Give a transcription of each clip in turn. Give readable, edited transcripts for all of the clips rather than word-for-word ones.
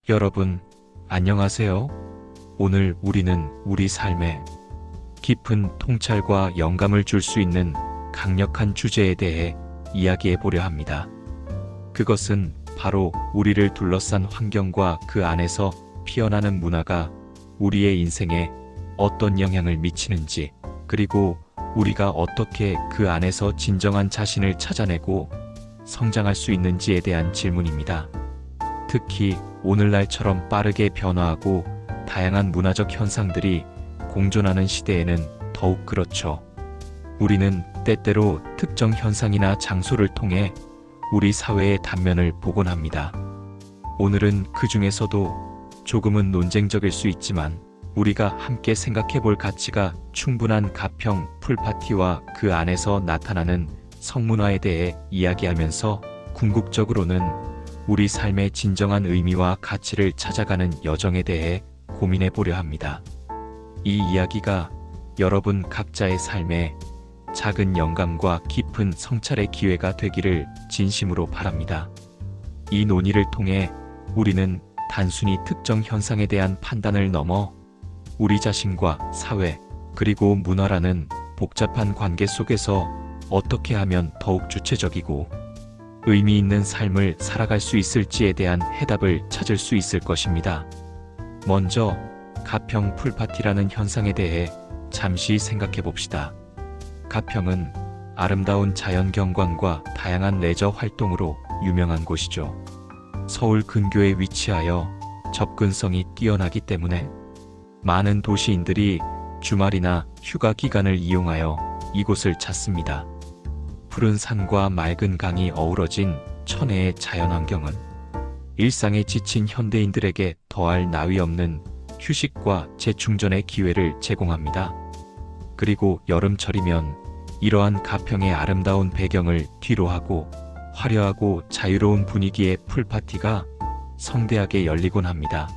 여러분, 안녕하세요. 오늘 우리는 우리 삶에 깊은 통찰과 영감을 줄 수 있는 강력한 주제에 대해 이야기해 보려 합니다. 그것은 바로 우리를 둘러싼 환경과 그 안에서 피어나는 문화가 우리의 인생에 어떤 영향을 미치는지, 그리고 우리가 어떻게 그 안에서 진정한 자신을 찾아내고 성장할 수 있는지에 대한 질문입니다. 특히 오늘날처럼 빠르게 변화하고 다양한 문화적 현상들이 공존하는 시대에는 더욱 그렇죠. 우리는 때때로 특정 현상이나 장소를 통해 우리 사회의 단면을 보곤 합니다. 오늘은 그 중에서도 조금은 논쟁적일 수 있지만 우리가 함께 생각해 볼 가치가 충분한 가평 풀파티와 그 안에서 나타나는 성문화에 대해 이야기하면서 궁극적으로는 우리 삶의 진정한 의미와 가치를 찾아가는 여정에 대해 고민해 보려 합니다. 이 이야기가 여러분 각자의 삶에 작은 영감과 깊은 성찰의 기회가 되기를 진심으로 바랍니다. 이 논의를 통해 우리는 단순히 특정 현상에 대한 판단을 넘어 우리 자신과 사회, 그리고 문화라는 복잡한 관계 속에서 어떻게 하면 더욱 주체적이고 의미 있는 삶을 살아갈 수 있을지에 대한 해답을 찾을 수 있을 것입니다. 먼저 가평 풀파티라는 현상에 대해 잠시 생각해 봅시다. 가평은 아름다운 자연 경관과 다양한 레저 활동으로 유명한 곳이죠. 서울 근교에 위치하여 접근성이 뛰어나기 때문에 많은 도시인들이 주말이나 휴가 기간을 이용하여 이곳을 찾습니다. 푸른 산과 맑은 강이 어우러진 천혜의 자연환경은 일상에 지친 현대인들에게 더할 나위 없는 휴식과 재충전의 기회를 제공합니다. 그리고 여름철이면 이러한 가평의 아름다운 배경을 뒤로하고 화려하고 자유로운 분위기의 풀파티가 성대하게 열리곤 합니다.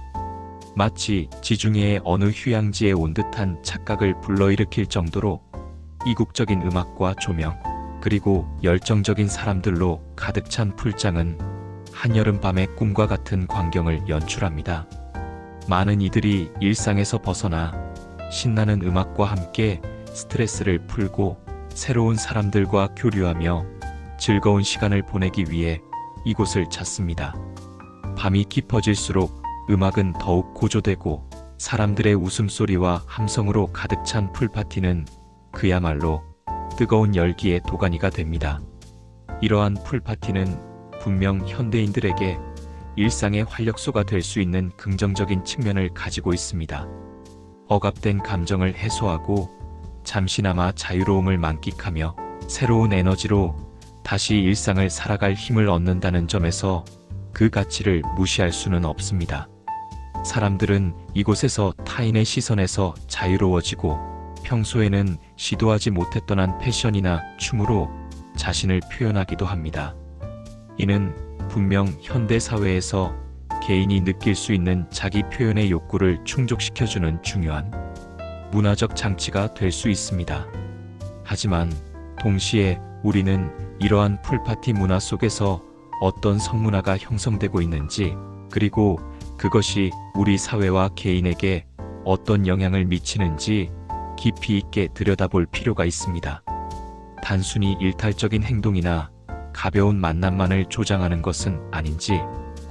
마치 지중해의 어느 휴양지에 온 듯한 착각을 불러일으킬 정도로 이국적인 음악과 조명, 그리고 열정적인 사람들로 가득 찬 풀장은 한여름밤의 꿈과 같은 광경을 연출합니다. 많은 이들이 일상에서 벗어나 신나는 음악과 함께 스트레스를 풀고 새로운 사람들과 교류하며 즐거운 시간을 보내기 위해 이곳을 찾습니다. 밤이 깊어질수록 음악은 더욱 고조되고 사람들의 웃음소리와 함성으로 가득 찬 풀파티는 그야말로 뜨거운 열기의 도가니가 됩니다. 이러한 풀파티는 분명 현대인들에게 일상의 활력소가 될 수 있는 긍정적인 측면을 가지고 있습니다. 억압된 감정을 해소하고 잠시나마 자유로움을 만끽하며 새로운 에너지로 다시 일상을 살아갈 힘을 얻는다는 점에서 그 가치를 무시할 수는 없습니다. 사람들은 이곳에서 타인의 시선에서 자유로워지고 평소에는 시도하지 못했던 한 패션이나 춤으로 자신을 표현하기도 합니다. 이는 분명 현대 사회에서 개인이 느낄 수 있는 자기 표현의 욕구를 충족시켜주는 중요한 문화적 장치가 될 수 있습니다. 하지만 동시에 우리는 이러한 풀파티 문화 속에서 어떤 성문화가 형성되고 있는지, 그리고 그것이 우리 사회와 개인에게 어떤 영향을 미치는지 깊이 있게 들여다볼 필요가 있습니다. 단순히 일탈적인 행동이나 가벼운 만남만을 조장하는 것은 아닌지,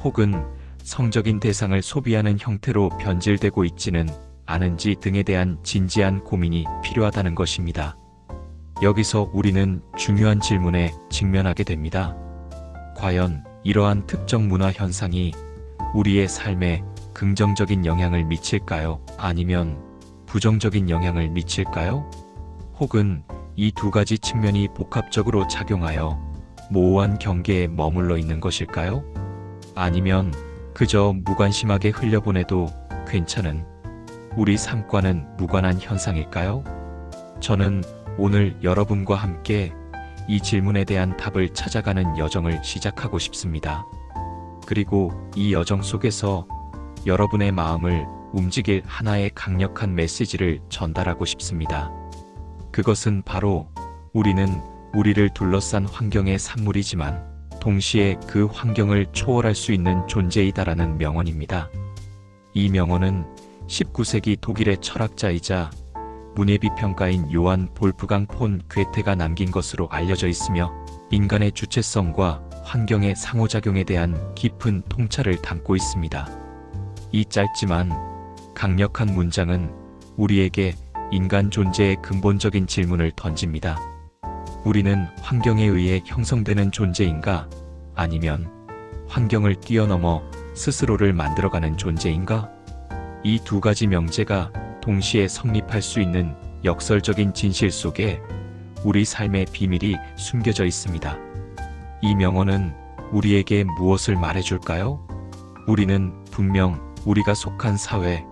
혹은 성적인 대상을 소비하는 형태로 변질되고 있지는 않은지 등에 대한 진지한 고민이 필요하다는 것입니다. 여기서 우리는 중요한 질문에 직면하게 됩니다. 과연 이러한 특정 문화 현상이 우리의 삶에 긍정적인 영향을 미칠까요? 아니면 부정적인 영향을 미칠까요? 혹은 이 두 가지 측면이 복합적으로 작용하여 모호한 경계에 머물러 있는 것일까요? 아니면 그저 무관심하게 흘려보내도 괜찮은 우리 삶과는 무관한 현상일까요? 저는 오늘 여러분과 함께 이 질문에 대한 답을 찾아가는 여정을 시작하고 싶습니다. 그리고 이 여정 속에서 여러분의 마음을 움직일 하나의 강력한 메시지를 전달하고 싶습니다. 그것은 바로 우리는 우리를 둘러싼 환경의 산물이지만 동시에 그 환경을 초월할 수 있는 존재이다라는 명언입니다. 이 명언은 19세기 독일의 철학자이자 문예비평가인 요한 볼프강 폰 괴테가 남긴 것으로 알려져 있으며 인간의 주체성과 환경의 상호작용에 대한 깊은 통찰을 담고 있습니다. 이 짧지만 강력한 문장은 우리에게 인간 존재의 근본적인 질문을 던집니다. 우리는 환경에 의해 형성되는 존재인가? 아니면 환경을 뛰어넘어 스스로를 만들어가는 존재인가? 이 두 가지 명제가 동시에 성립할 수 있는 역설적인 진실 속에 우리 삶의 비밀이 숨겨져 있습니다. 이 명언은 우리에게 무엇을 말해줄까요? 우리는 분명 우리가 속한 사회,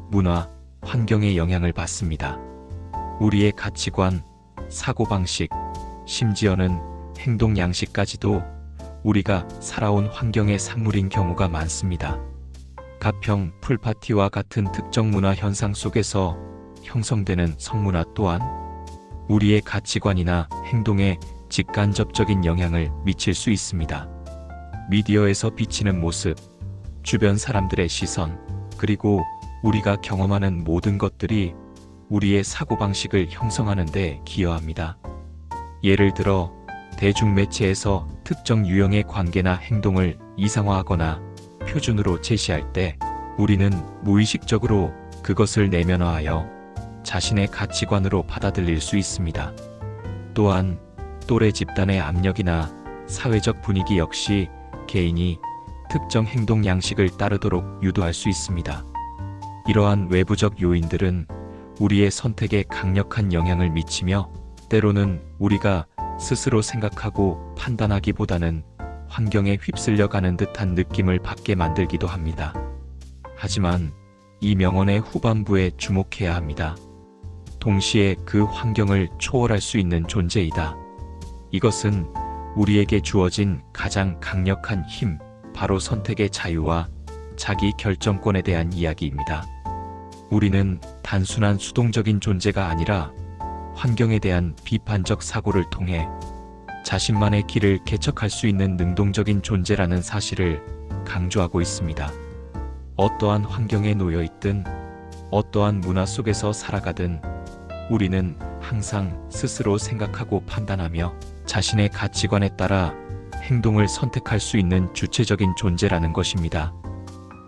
문화, 환경의 영향을 받습니다. 우리의 가치관, 사고방식, 심지어는 행동 양식까지도 우리가 살아온 환경의 산물인 경우가 많습니다. 가평, 풀파티와 같은 특정 문화 현상 속에서 형성되는 성문화 또한 우리의 가치관이나 행동에 직간접적인 영향을 미칠 수 있습니다. 미디어에서 비치는 모습, 주변 사람들의 시선, 그리고 우리가 경험하는 모든 것들이 우리의 사고방식을 형성하는 데 기여합니다. 예를 들어 대중매체에서 특정 유형의 관계나 행동을 이상화하거나 표준으로 제시할 때 우리는 무의식적으로 그것을 내면화하여 자신의 가치관으로 받아들일 수 있습니다. 또한 또래 집단의 압력이나 사회적 분위기 역시 개인이 특정 행동 양식을 따르도록 유도할 수 있습니다. 이러한 외부적 요인들은 우리의 선택에 강력한 영향을 미치며 때로는 우리가 스스로 생각하고 판단하기보다는 환경에 휩쓸려 가는 듯한 느낌을 받게 만들기도 합니다. 하지만 이 명언의 후반부에 주목해야 합니다. 동시에 그 환경을 초월할 수 있는 존재이다. 이것은 우리에게 주어진 가장 강력한 힘, 바로 선택의 자유와 자기 결정권에 대한 이야기입니다. 우리는 단순한 수동적인 존재가 아니라 환경에 대한 비판적 사고를 통해 자신만의 길을 개척할 수 있는 능동적인 존재라는 사실을 강조하고 있습니다. 어떠한 환경에 놓여 있든 어떠한 문화 속에서 살아가든 우리는 항상 스스로 생각하고 판단하며 자신의 가치관에 따라 행동을 선택할 수 있는 주체적인 존재라는 것입니다.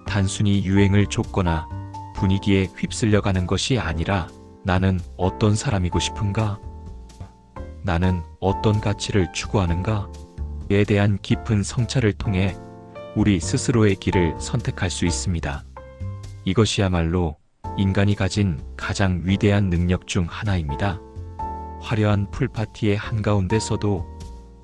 단순히 유행을 좇거나 분위기에 휩쓸려 가는 것이 아니라 나는 어떤 사람이고 싶은가? 나는 어떤 가치를 추구하는가? 에 대한 깊은 성찰을 통해 우리 스스로의 길을 선택할 수 있습니다. 이것이야말로 인간이 가진 가장 위대한 능력 중 하나입니다. 화려한 풀파티의 한가운데서도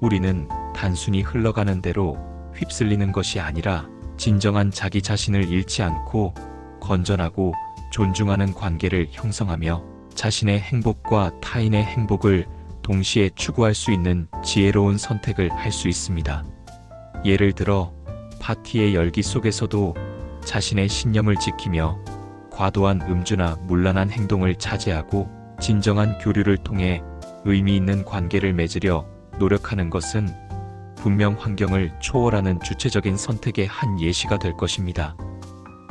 우리는 단순히 흘러가는 대로 휩쓸리는 것이 아니라 진정한 자기 자신을 잃지 않고 건전하고 존중하는 관계를 형성하며 자신의 행복과 타인의 행복을 동시에 추구할 수 있는 지혜로운 선택을 할 수 있습니다. 예를 들어 파티의 열기 속에서도 자신의 신념을 지키며 과도한 음주나 문란한 행동을 자제하고 진정한 교류를 통해 의미 있는 관계를 맺으려 노력하는 것은 분명 환경을 초월하는 주체적인 선택의 한 예시가 될 것입니다.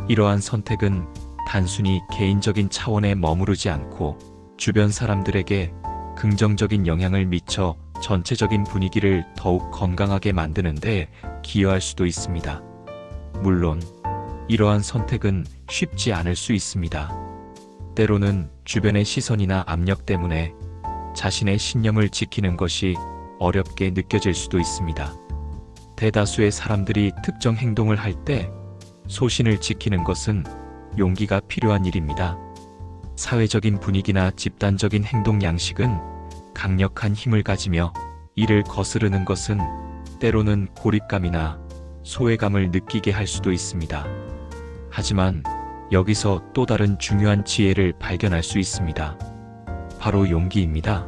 이러한 선택은 단순히 개인적인 차원에 머무르지 않고 주변 사람들에게 긍정적인 영향을 미쳐 전체적인 분위기를 더욱 건강하게 만드는 데 기여할 수도 있습니다. 물론 이러한 선택은 쉽지 않을 수 있습니다. 때로는 주변의 시선이나 압력 때문에 자신의 신념을 지키는 것이 어렵게 느껴질 수도 있습니다. 대다수의 사람들이 특정 행동을 할 때 소신을 지키는 것은 용기가 필요한 일입니다. 사회적인 분위기나 집단적인 행동 양식은 강력한 힘을 가지며 이를 거스르는 것은 때로는 고립감이나 소외감을 느끼게 할 수도 있습니다. 하지만 여기서 또 다른 중요한 지혜를 발견할 수 있습니다. 바로 용기입니다.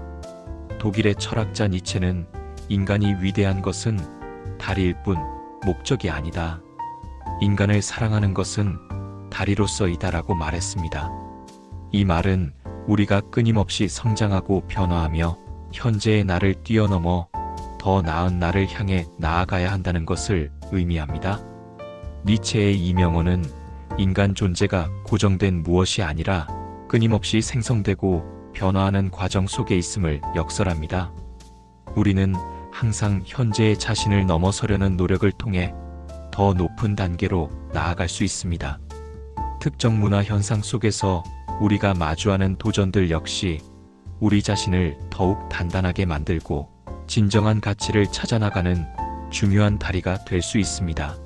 독일의 철학자 니체는 인간이 위대한 것은 다리일 뿐 목적이 아니다. 인간을 사랑하는 것은 다리로서이다라고 말했습니다. 이 말은 우리가 끊임없이 성장하고 변화하며 현재의 나를 뛰어넘어 더 더 나은 나를 향해 나아가야 한다는 것을 의미합니다. 니체의 이 명언은 인간 존재가 고정된 무엇이 아니라 끊임없이 생성되고 변화하는 과정 속에 있음을 역설합니다. 우리는 항상 현재의 자신을 넘어서려는 노력을 통해 더 높은 단계로 나아갈 수 있습니다. 특정 문화 현상 속에서 우리가 마주하는 도전들 역시 우리 자신을 더욱 단단하게 만들고 진정한 가치를 찾아나가는 중요한 다리가 될 수 있습니다.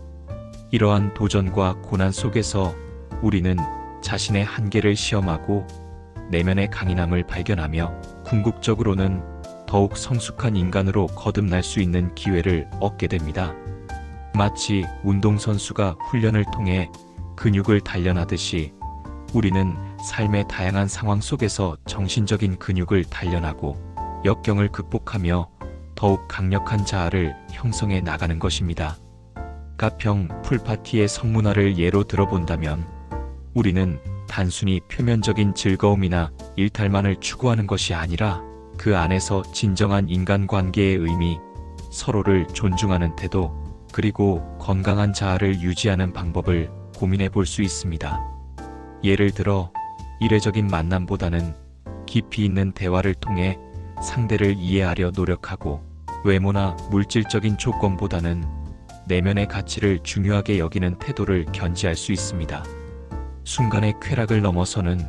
이러한 도전과 고난 속에서 우리는 자신의 한계를 시험하고 내면의 강인함을 발견하며 궁극적으로는 더욱 성숙한 인간으로 거듭날 수 있는 기회를 얻게 됩니다. 마치 운동선수가 훈련을 통해 근육을 단련하듯이 우리는 삶의 다양한 상황 속에서 정신적인 근육을 단련하고 역경을 극복하며 더욱 강력한 자아를 형성해 나가는 것입니다. 가평 풀파티의 성문화를 예로 들어본다면 우리는 단순히 표면적인 즐거움이나 일탈만을 추구하는 것이 아니라 그 안에서 진정한 인간관계의 의미, 서로를 존중하는 태도, 그리고 건강한 자아를 유지하는 방법을 고민해 볼 수 있습니다. 예를 들어 이례적인 만남보다는 깊이 있는 대화를 통해 상대를 이해하려 노력하고 외모나 물질적인 조건보다는 내면의 가치를 중요하게 여기는 태도를 견지할 수 있습니다. 순간의 쾌락을 넘어서는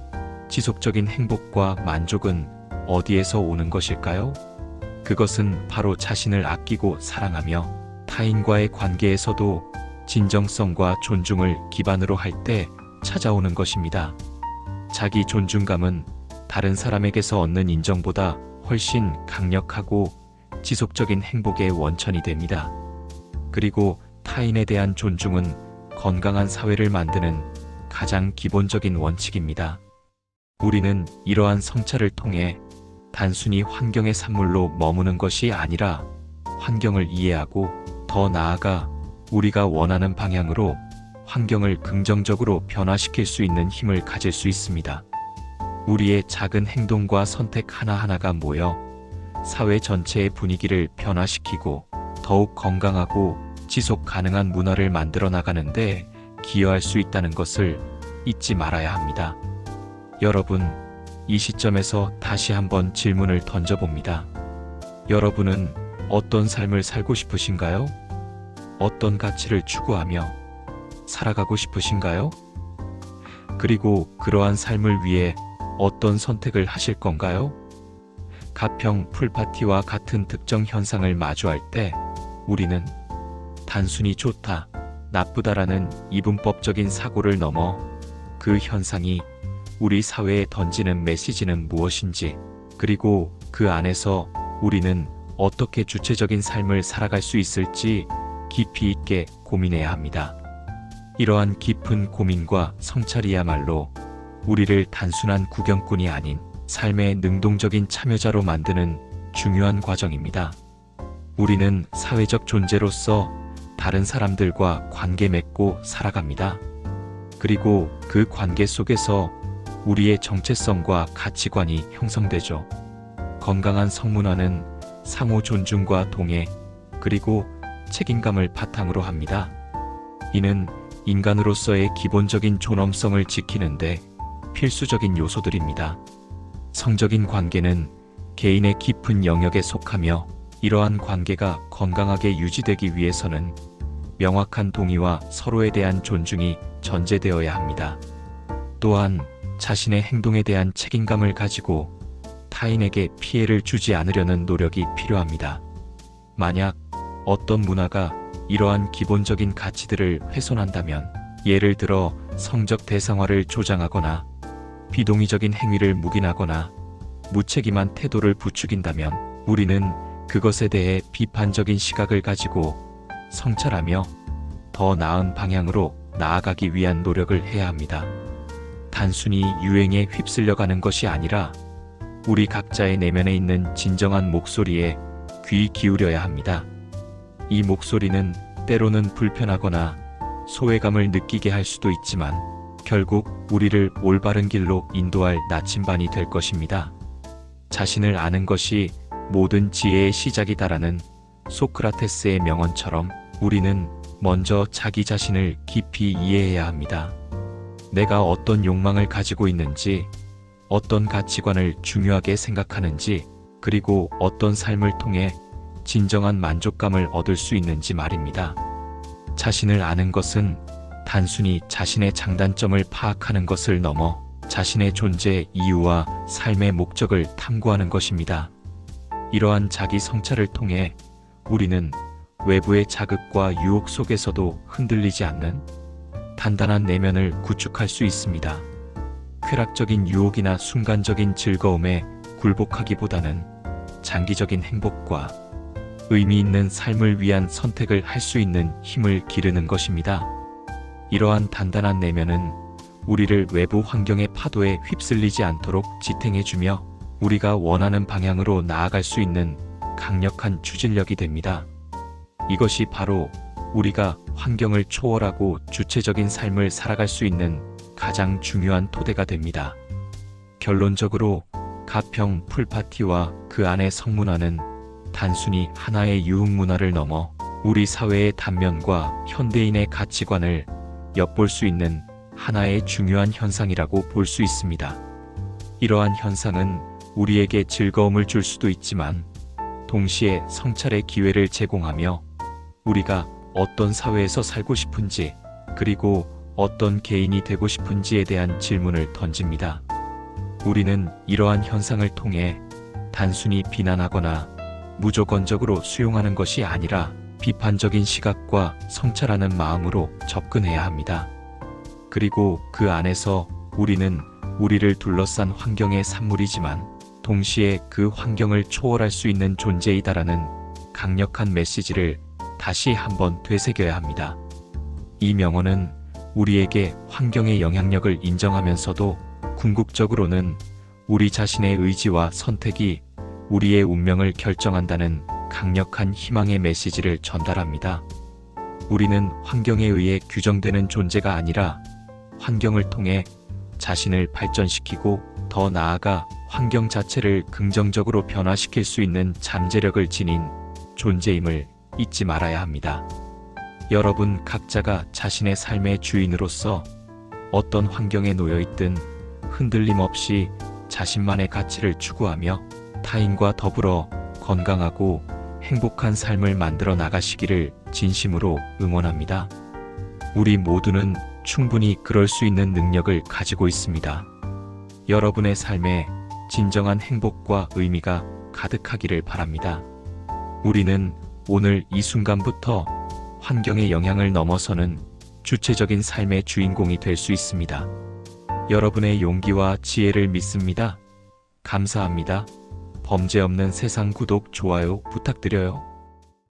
지속적인 행복과 만족은 어디에서 오는 것일까요? 그것은 바로 자신을 아끼고 사랑하며 타인과의 관계에서도 진정성과 존중을 기반으로 할 때 찾아오는 것입니다. 자기 존중감은 다른 사람에게서 얻는 인정보다 훨씬 강력하고 지속적인 행복의 원천이 됩니다. 그리고 타인에 대한 존중은 건강한 사회를 만드는 가장 기본적인 원칙입니다. 우리는 이러한 성찰을 통해 단순히 환경의 산물로 머무는 것이 아니라 환경을 이해하고 더 나아가 우리가 원하는 방향으로 환경을 긍정적으로 변화시킬 수 있는 힘을 가질 수 있습니다. 우리의 작은 행동과 선택 하나하나가 모여 사회 전체의 분위기를 변화시키고 더욱 건강하고 지속 가능한 문화를 만들어 나가는데 기여할 수 있다는 것을 잊지 말아야 합니다. 여러분, 이 시점에서 다시 한번 질문을 던져봅니다. 여러분은 어떤 삶을 살고 싶으신가요? 어떤 가치를 추구하며 살아가고 싶으신가요? 그리고 그러한 삶을 위해 어떤 선택을 하실 건가요? 가평 풀파티와 같은 특정 현상을 마주할 때 우리는 단순히 좋다, 나쁘다라는 이분법적인 사고를 넘어 그 현상이 우리 사회에 던지는 메시지는 무엇인지, 그리고 그 안에서 우리는 어떻게 주체적인 삶을 살아갈 수 있을지 깊이 있게 고민해야 합니다. 이러한 깊은 고민과 성찰이야말로 우리를 단순한 구경꾼이 아닌 삶의 능동적인 참여자로 만드는 중요한 과정입니다. 우리는 사회적 존재로서 다른 사람들과 관계 맺고 살아갑니다. 그리고 그 관계 속에서 우리의 정체성과 가치관이 형성되죠. 건강한 성문화는 상호 존중과 동해, 그리고 책임감을 바탕으로 합니다. 이는 인간으로서의 기본적인 존엄성을 지키는데 필수적인 요소들입니다. 성적인 관계는 개인의 깊은 영역에 속하며 이러한 관계가 건강하게 유지되기 위해서는 명확한 동의와 서로에 대한 존중이 전제되어야 합니다. 또한 자신의 행동에 대한 책임감을 가지고 타인에게 피해를 주지 않으려는 노력이 필요합니다. 만약 어떤 문화가 이러한 기본적인 가치들을 훼손한다면, 예를 들어 성적 대상화를 조장하거나 비동의적인 행위를 묵인하거나 무책임한 태도를 부추긴다면 우리는 그것에 대해 비판적인 시각을 가지고 성찰하며 더 나은 방향으로 나아가기 위한 노력을 해야 합니다. 단순히 유행에 휩쓸려가는 것이 아니라 우리 각자의 내면에 있는 진정한 목소리에 귀 기울여야 합니다. 이 목소리는 때로는 불편하거나 소외감을 느끼게 할 수도 있지만 결국 우리를 올바른 길로 인도할 나침반이 될 것입니다. 자신을 아는 것이 모든 지혜의 시작이다라는 소크라테스의 명언처럼 우리는 먼저 자기 자신을 깊이 이해해야 합니다. 내가 어떤 욕망을 가지고 있는지, 어떤 가치관을 중요하게 생각하는지, 그리고 어떤 삶을 통해 진정한 만족감을 얻을 수 있는지 말입니다. 자신을 아는 것은 단순히 자신의 장단점을 파악하는 것을 넘어 자신의 존재의 이유와 삶의 목적을 탐구하는 것입니다. 이러한 자기 성찰을 통해 우리는 외부의 자극과 유혹 속에서도 흔들리지 않는 단단한 내면을 구축할 수 있습니다. 쾌락적인 유혹이나 순간적인 즐거움에 굴복하기보다는 장기적인 행복과 의미 있는 삶을 위한 선택을 할 수 있는 힘을 기르는 것입니다. 이러한 단단한 내면은 우리를 외부 환경의 파도에 휩쓸리지 않도록 지탱해주며 우리가 원하는 방향으로 나아갈 수 있는 강력한 추진력이 됩니다. 이것이 바로 우리가 환경을 초월하고 주체적인 삶을 살아갈 수 있는 가장 중요한 토대가 됩니다. 결론적으로 가평 풀파티와 그 안의 성문화는 단순히 하나의 유흥문화를 넘어 우리 사회의 단면과 현대인의 가치관을 엿볼 수 있는 하나의 중요한 현상이라고 볼 수 있습니다. 이러한 현상은 우리에게 즐거움을 줄 수도 있지만 동시에 성찰의 기회를 제공하며 우리가 어떤 사회에서 살고 싶은지, 그리고 어떤 개인이 되고 싶은지에 대한 질문을 던집니다. 우리는 이러한 현상을 통해 단순히 비난하거나 무조건적으로 수용하는 것이 아니라 비판적인 시각과 성찰하는 마음으로 접근해야 합니다. 그리고 그 안에서 우리는 우리를 둘러싼 환경의 산물이지만 동시에 그 환경을 초월할 수 있는 존재이다라는 강력한 메시지를 다시 한번 되새겨야 합니다. 이 명언은 우리에게 환경의 영향력을 인정하면서도 궁극적으로는 우리 자신의 의지와 선택이 우리의 운명을 결정한다는 강력한 희망의 메시지를 전달합니다. 우리는 환경에 의해 규정되는 존재가 아니라 환경을 통해 자신을 발전시키고 더 나아가 환경 자체를 긍정적으로 변화시킬 수 있는 잠재력을 지닌 존재임을 잊지 말아야 합니다. 여러분 각자가 자신의 삶의 주인으로서 어떤 환경에 놓여 있든 흔들림 없이 자신만의 가치를 추구하며 타인과 더불어 건강하고 행복한 삶을 만들어 나가시기를 진심으로 응원합니다. 우리 모두는 충분히 그럴 수 있는 능력을 가지고 있습니다. 여러분의 삶에 진정한 행복과 의미가 가득하기를 바랍니다. 우리는 오늘 이 순간부터 환경의 영향을 넘어서는 주체적인 삶의 주인공이 될 수 있습니다. 여러분의 용기와 지혜를 믿습니다. 감사합니다. 범죄 없는 세상 구독, 좋아요 부탁드려요.